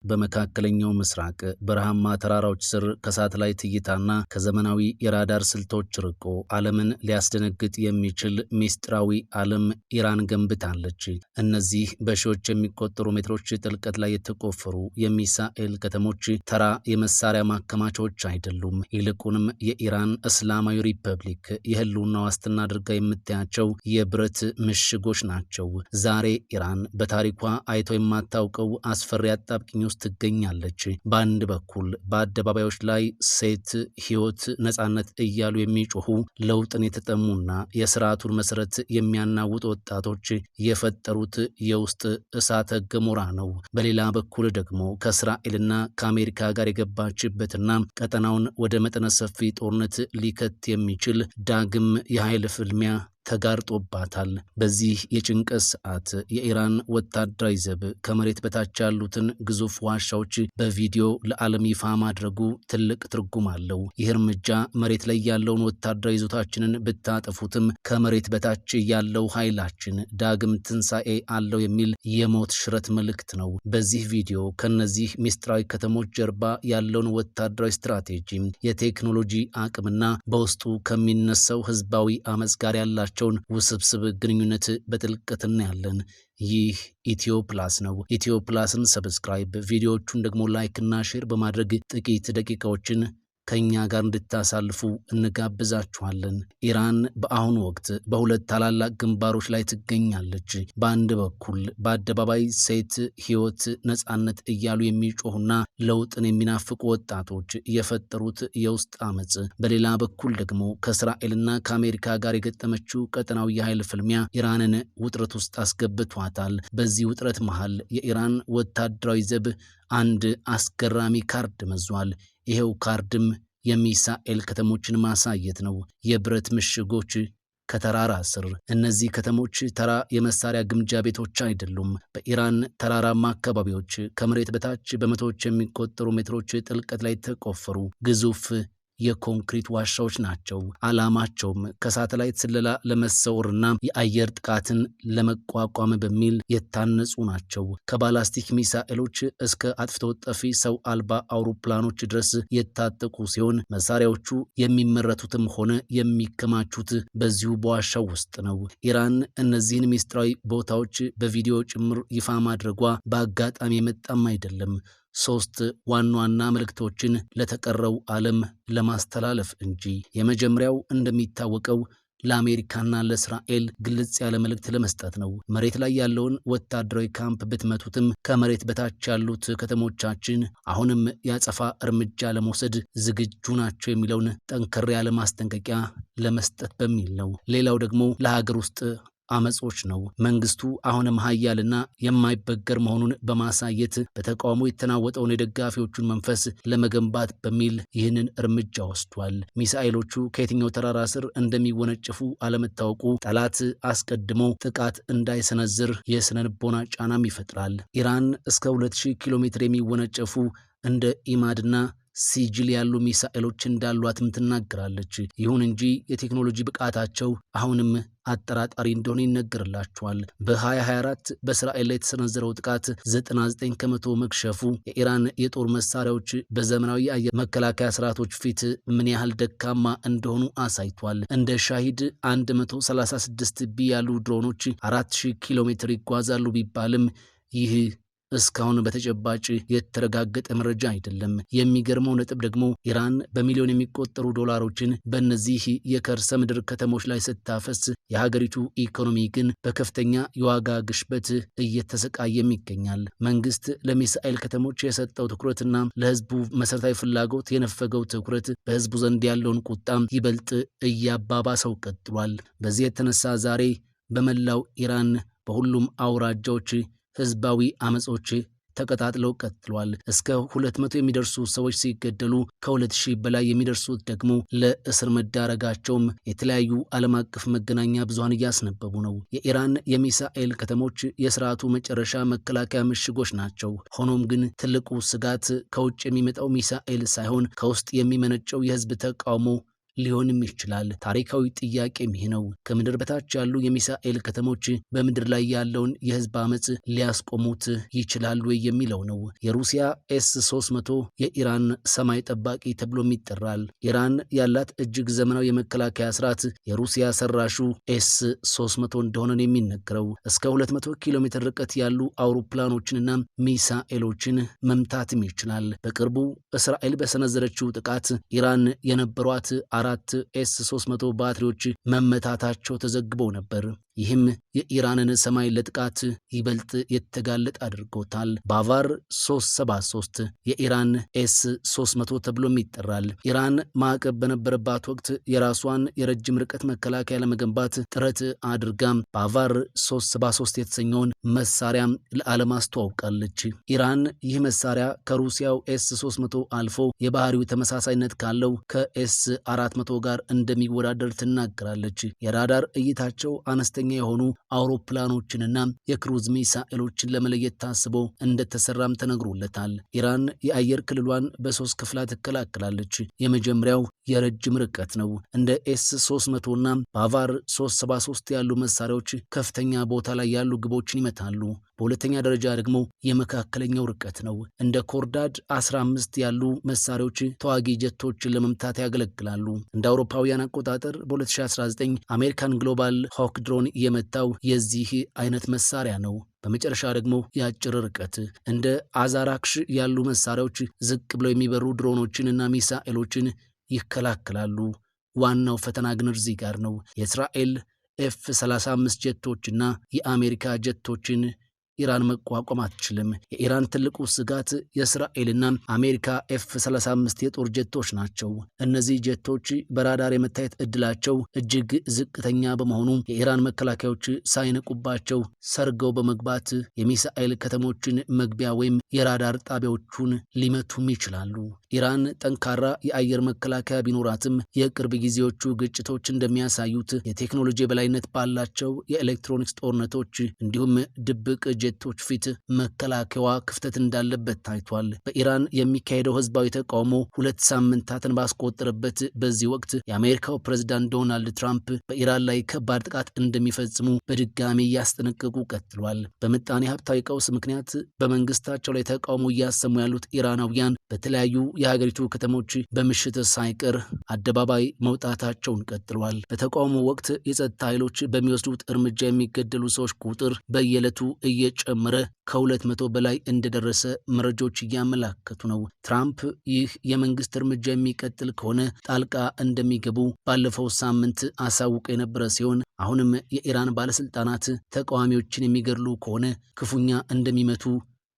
በመካከለኛው ምስራቅ በረሃማ ተራራዎች ስር ከሳተላይት እይታና ከዘመናዊ የራዳር ስልቶች ርቆ ዓለምን ሊያስደነግጥ የሚችል ሚስጥራዊ ዓለም ኢራን ገንብታለች። እነዚህ በሺዎች የሚቆጠሩ ሜትሮች ጥልቀት ላይ የተቆፈሩ የሚሳኤል ከተሞች ተራ የመሳሪያ ማከማቻዎች አይደሉም። ይልቁንም የኢራን እስላማዊ ሪፐብሊክ የህልውና ዋስትና አድርጋ የምታያቸው የብረት ምሽጎች ናቸው። ዛሬ ኢራን በታሪኳ አይቶ የማታውቀው አስፈሪ አጣብቂኝ ውስጥ ትገኛለች። በአንድ በኩል በአደባባዮች ላይ ሴት፣ ህይወት፣ ነጻነት እያሉ የሚጮሁ ለውጥን የተጠሙና የስርዓቱን መሰረት የሚያናውጡ ወጣቶች የፈጠሩት የውስጥ እሳተ ገሞራ ነው። በሌላ በኩል ደግሞ ከእስራኤልና ከአሜሪካ ጋር የገባችበትና ቀጠናውን ወደ መጠነ ሰፊ ጦርነት ሊከት የሚችል ዳግም የኃይል ፍልሚያ ተጋርጦባታል። በዚህ የጭንቀት ሰዓት የኢራን ወታደራዊ ዘብ ከመሬት በታች ያሉትን ግዙፍ ዋሻዎች በቪዲዮ ለዓለም ይፋ ማድረጉ ትልቅ ትርጉም አለው። ይህ እርምጃ መሬት ላይ ያለውን ወታደራዊ ይዞታችንን ብታጠፉትም ከመሬት በታች ያለው ኃይላችን ዳግም ትንሣኤ አለው የሚል የሞት ሽረት መልእክት ነው። በዚህ ቪዲዮ ከነዚህ ሚስጥራዊ ከተሞች ጀርባ ያለውን ወታደራዊ ስትራቴጂ፣ የቴክኖሎጂ አቅምና በውስጡ ከሚነሳው ህዝባዊ አመጽ ጋር ያላቸው ውስብስብ ግንኙነት በጥልቀት እናያለን። ይህ ኢትዮ ፕላስ ነው። ኢትዮ ፕላስን ሰብስክራይብ፣ ቪዲዮዎቹን ደግሞ ላይክ እና ሼር በማድረግ ጥቂት ደቂቃዎችን ከኛ ጋር እንድታሳልፉ እንጋብዛችኋለን። ኢራን በአሁኑ ወቅት በሁለት ታላላቅ ግንባሮች ላይ ትገኛለች። በአንድ በኩል በአደባባይ ሴት፣ ህይወት፣ ነጻነት እያሉ የሚጮሁና ለውጥን የሚናፍቁ ወጣቶች የፈጠሩት የውስጥ አመጽ፣ በሌላ በኩል ደግሞ ከእስራኤልና ከአሜሪካ ጋር የገጠመችው ቀጠናዊ የኃይል ፍልሚያ ኢራንን ውጥረት ውስጥ አስገብቷታል። በዚህ ውጥረት መሃል የኢራን ወታደራዊ ዘብ አንድ አስገራሚ ካርድ መዟል። ይሄው ካርድም የሚሳኤል ከተሞችን ማሳየት ነው። የብረት ምሽጎች ከተራራ ስር። እነዚህ ከተሞች ተራ የመሳሪያ ግምጃ ቤቶች አይደሉም። በኢራን ተራራማ አካባቢዎች ከመሬት በታች በመቶዎች የሚቆጠሩ ሜትሮች ጥልቀት ላይ ተቆፈሩ ግዙፍ የኮንክሪት ዋሻዎች ናቸው። ዓላማቸውም ከሳተላይት ስለላ ለመሰወርና የአየር ጥቃትን ለመቋቋም በሚል የታነጹ ናቸው። ከባላስቲክ ሚሳኤሎች እስከ አጥፍቶ ጠፊ ሰው አልባ አውሮፕላኖች ድረስ የታጠቁ ሲሆን መሳሪያዎቹ የሚመረቱትም ሆነ የሚከማቹት በዚሁ በዋሻው ውስጥ ነው። ኢራን እነዚህን ሚስጥራዊ ቦታዎች በቪዲዮ ጭምር ይፋ ማድረጓ በአጋጣሚ የመጣም አይደለም። ሶስት ዋና ዋና መልእክቶችን ለተቀረው ዓለም ለማስተላለፍ እንጂ። የመጀመሪያው እንደሚታወቀው ለአሜሪካና ለእስራኤል ግልጽ ያለ መልእክት ለመስጠት ነው። መሬት ላይ ያለውን ወታደራዊ ካምፕ ብትመቱትም ከመሬት በታች ያሉት ከተሞቻችን አሁንም ያጸፋ እርምጃ ለመውሰድ ዝግጁ ናቸው የሚለውን ጠንከር ያለ ማስጠንቀቂያ ለመስጠት በሚል ነው። ሌላው ደግሞ ለሀገር ውስጥ አመጾች ነው። መንግስቱ አሁንም ሀያልና የማይበገር መሆኑን በማሳየት በተቃውሞ የተናወጠውን የደጋፊዎቹን መንፈስ ለመገንባት በሚል ይህንን እርምጃ ወስዷል። ሚሳኤሎቹ ከየትኛው ተራራ ስር እንደሚወነጨፉ አለመታወቁ ጠላት አስቀድሞ ጥቃት እንዳይሰነዝር የስነ ልቦና ጫናም ይፈጥራል። ኢራን እስከ 2000 ኪሎ ሜትር የሚወነጨፉ እንደ ኢማድና ሲጅል ያሉ ሚሳኤሎች እንዳሏትም ትናገራለች። ይሁን እንጂ የቴክኖሎጂ ብቃታቸው አሁንም አጠራጣሪ እንደሆነ ይነገርላቸዋል። በ2024 በእስራኤል ላይ የተሰነዘረው ጥቃት 99 ከመቶ መክሸፉ የኢራን የጦር መሳሪያዎች በዘመናዊ የአየር መከላከያ ስርዓቶች ፊት ምን ያህል ደካማ እንደሆኑ አሳይቷል። እንደ ሻሂድ 136 ቢ ያሉ ድሮኖች 4000 ኪሎ ሜትር ይጓዛሉ ቢባልም ይህ እስካሁን በተጨባጭ የተረጋገጠ መረጃ አይደለም። የሚገርመው ነጥብ ደግሞ ኢራን በሚሊዮን የሚቆጠሩ ዶላሮችን በእነዚህ የከርሰ ምድር ከተሞች ላይ ስታፈስ የሀገሪቱ ኢኮኖሚ ግን በከፍተኛ የዋጋ ግሽበት እየተሰቃየም ይገኛል። መንግስት ለሚሳኤል ከተሞች የሰጠው ትኩረትና ለህዝቡ መሰረታዊ ፍላጎት የነፈገው ትኩረት በህዝቡ ዘንድ ያለውን ቁጣም ይበልጥ እያባባሰው ቀጥሏል። በዚህ የተነሳ ዛሬ በመላው ኢራን በሁሉም አውራጃዎች ህዝባዊ አመጾች ተቀጣጥለው ቀጥሏል። እስከ 200 የሚደርሱ ሰዎች ሲገደሉ ከ2000 በላይ የሚደርሱት ደግሞ ለእስር መዳረጋቸውም የተለያዩ ዓለም አቀፍ መገናኛ ብዙሃን እያስነበቡ ነው። የኢራን የሚሳኤል ከተሞች የስርዓቱ መጨረሻ መከላከያ ምሽጎች ናቸው። ሆኖም ግን ትልቁ ስጋት ከውጭ የሚመጣው ሚሳኤል ሳይሆን ከውስጥ የሚመነጨው የህዝብ ተቃውሞ ሊሆንም ይችላል። ታሪካዊ ጥያቄም ይህ ነው። ከምድር በታች ያሉ የሚሳኤል ከተሞች በምድር ላይ ያለውን የህዝብ አመፅ ሊያስቆሙት ይችላሉ የሚለው ነው። የሩሲያ ኤስ-300 የኢራን ሰማይ ጠባቂ ተብሎም ይጠራል። ኢራን ያላት እጅግ ዘመናዊ የመከላከያ ስርዓት የሩሲያ ሰራሹ ኤስ-300 እንደሆነ ነው የሚነገረው። እስከ 200 ኪሎ ሜትር ርቀት ያሉ አውሮፕላኖችንና ሚሳኤሎችን መምታትም ይችላል። በቅርቡ እስራኤል በሰነዘረችው ጥቃት ኢራን የነበሯት 4 ኤስ-300 ባትሪዎች መመታታቸው ተዘግበው ነበር። ይህም የኢራንን ሰማይ ለጥቃት ይበልጥ የተጋለጠ አድርጎታል። ባቫር 373 የኢራን ኤስ-300 ተብሎም ይጠራል። ኢራን ማዕቀብ በነበረባት ወቅት የራሷን የረጅም ርቀት መከላከያ ለመገንባት ጥረት አድርጋ ባቫር 373 የተሰኘውን መሳሪያ ለዓለም አስተዋውቃለች። ኢራን ይህ መሳሪያ ከሩሲያው ኤስ-300 አልፎ የባህሪው ተመሳሳይነት ካለው ከኤስ-400 ጋር እንደሚወዳደር ትናገራለች። የራዳር እይታቸው አነስተኛ የሆኑ አውሮፕላኖችንና የክሩዝ ሚሳኤሎችን ለመለየት ታስቦ እንደተሰራም ተነግሮለታል። ኢራን የአየር ክልሏን በ3 ክፍላት ትከላከላለች። የመጀመሪያው የረጅም ርቀት ነው። እንደ ኤስ-300 እና ባቫር 373 ያሉ መሳሪያዎች ከፍተኛ ቦታ ላይ ያሉ ግቦችን ይመታሉ። በሁለተኛ ደረጃ ደግሞ የመካከለኛው ርቀት ነው። እንደ ኮርዳድ 15 ያሉ መሳሪያዎች ተዋጊ ጀቶችን ለመምታት ያገለግላሉ። እንደ አውሮፓውያን አቆጣጠር በ2019 አሜሪካን ግሎባል ሆክ ድሮን የመታው የዚህ አይነት መሳሪያ ነው። በመጨረሻ ደግሞ የአጭር ርቀት እንደ አዛራክሽ ያሉ መሳሪያዎች ዝቅ ብለው የሚበሩ ድሮኖችን እና ሚሳኤሎችን ይከላከላሉ። ዋናው ፈተና ግን እዚህ ጋር ነው። የእስራኤል ኤፍ-35 ጀቶችና የአሜሪካ ጀቶችን ኢራን መቋቋም አትችልም። የኢራን ትልቁ ስጋት የእስራኤልና አሜሪካ ኤፍ-35 የጦር ጀቶች ናቸው። እነዚህ ጀቶች በራዳር የመታየት እድላቸው እጅግ ዝቅተኛ በመሆኑ የኢራን መከላከያዎች ሳይነቁባቸው ሰርገው በመግባት የሚሳኤል ከተሞችን መግቢያ ወይም የራዳር ጣቢያዎቹን ሊመቱም ይችላሉ። ኢራን ጠንካራ የአየር መከላከያ ቢኖራትም የቅርብ ጊዜዎቹ ግጭቶች እንደሚያሳዩት የቴክኖሎጂ የበላይነት ባላቸው የኤሌክትሮኒክስ ጦርነቶች እንዲሁም ድብቅ ጀቶች ፊት መከላከያዋ ክፍተት እንዳለበት ታይቷል። በኢራን የሚካሄደው ህዝባዊ ተቃውሞ 2 ሳምንታትን ባስቆጠረበት በዚህ ወቅት የአሜሪካው ፕሬዝዳንት ዶናልድ ትራምፕ በኢራን ላይ ከባድ ጥቃት እንደሚፈጽሙ በድጋሚ እያስጠነቀቁ ቀጥሏል። በምጣኔ ሀብታዊ ቀውስ ምክንያት በመንግስታቸው ላይ ተቃውሞ እያሰሙ ያሉት ኢራናውያን በተለያዩ የሀገሪቱ ከተሞች በምሽት ሳይቀር አደባባይ መውጣታቸውን ቀጥሏል። በተቃውሞ ወቅት የጸጥታ ኃይሎች በሚወስዱት እርምጃ የሚገደሉ ሰዎች ቁጥር በየዕለቱ እየጨመረ ከ200 በላይ እንደደረሰ መረጃዎች እያመላከቱ ነው። ትራምፕ ይህ የመንግስት እርምጃ የሚቀጥል ከሆነ ጣልቃ እንደሚገቡ ባለፈው ሳምንት አሳውቀ የነበረ ሲሆን አሁንም የኢራን ባለስልጣናት ተቃዋሚዎችን የሚገድሉ ከሆነ ክፉኛ እንደሚመቱ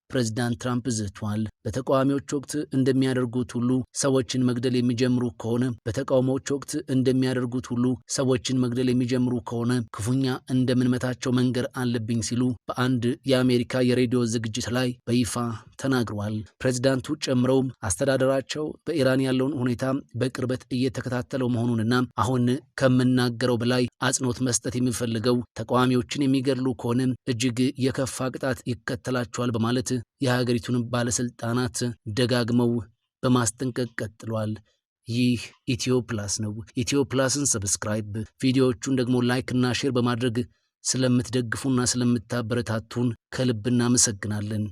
ፕሬዚዳንት ትራምፕ ዝተዋል። በተቃዋሚዎች ወቅት እንደሚያደርጉት ሁሉ ሰዎችን መግደል የሚጀምሩ ከሆነ በተቃውሞዎች ወቅት እንደሚያደርጉት ሁሉ ሰዎችን መግደል የሚጀምሩ ከሆነ ክፉኛ እንደምንመታቸው መንገር አለብኝ ሲሉ በአንድ የአሜሪካ የሬዲዮ ዝግጅት ላይ በይፋ ተናግረዋል። ፕሬዚዳንቱ ጨምረውም አስተዳደራቸው በኢራን ያለውን ሁኔታ በቅርበት እየተከታተለው መሆኑንና አሁን ከምናገረው በላይ አጽንኦት መስጠት የሚፈልገው ተቃዋሚዎችን የሚገድሉ ከሆነ እጅግ የከፋ ቅጣት ይከተላቸዋል በማለት የሀገሪቱን ባለስልጣናት ደጋግመው በማስጠንቀቅ ቀጥሏል። ይህ ኢትዮ ፕላስ ነው። ኢትዮ ፕላስን ሰብስክራይብ፣ ቪዲዮዎቹን ደግሞ ላይክ እና ሼር በማድረግ ስለምትደግፉና ስለምታበረታቱን ከልብ እናመሰግናለን።